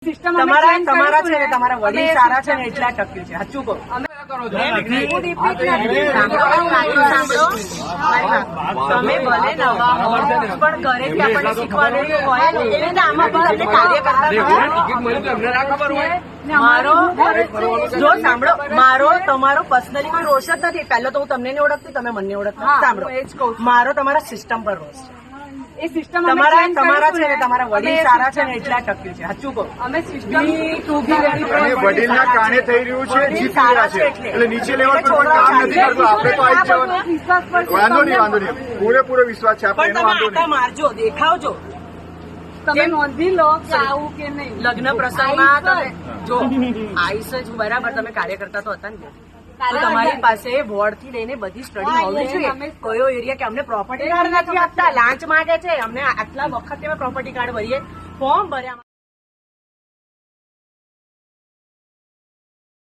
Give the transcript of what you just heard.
તમારા છે ને તમારા વડીલ સારા છે ને એટલા ટક્યું છે. સાચું કહો. તમે ભલે નવા હો પણ ઘરેથી આપણને શીખવાનું હોય ને આમાં પણ તમને કાર્ય કરતા મારો જો સાંભળો, મારો તમારો પર્સનલી કોઈ રોષ જ નથી. પહેલા તો હું તમને નહીં ઓળખતી, તમે મને ઓળખતા. સાંભળો, મારો તમારા સિસ્ટમ પર રોષ છે. એ સિસ્ટમ તમારા છે ને તમારા વડીલ સારા છે ને એટલા ટક્યું છે. સાચું કહો. અમે વડીલના કારણે થઈ રહ્યું છે, જીત રહ્યા છે એટલે નીચે લેવલ પર કોઈ કામ નથી કરતું. આપણે તો આવી જવાનું. વાંધો નહીં, પૂરેપૂરો વિશ્વાસ છે આપણે. પણ તમે આટા મારજો, દેખાવજો. તમે નોંધી લો કે આવું કે નહીં. લગ્ન પ્રસંગમાં તમે જો આઈસ જ બરાબર, તમે કાર્યકર્તા તો હતા ને, તો તમારી પાસે વોર્ડ થી લઈને બધી સ્ટડી હોવી જોઈએ. કયો એરિયા કે અમને પ્રોપર્ટી કાર્ડ નથી આપતા, લાંચ માંગે છે, અમને આટલા વખત પ્રોપર્ટી કાર્ડ ભરીએ, ફોર્મ ભર્યા.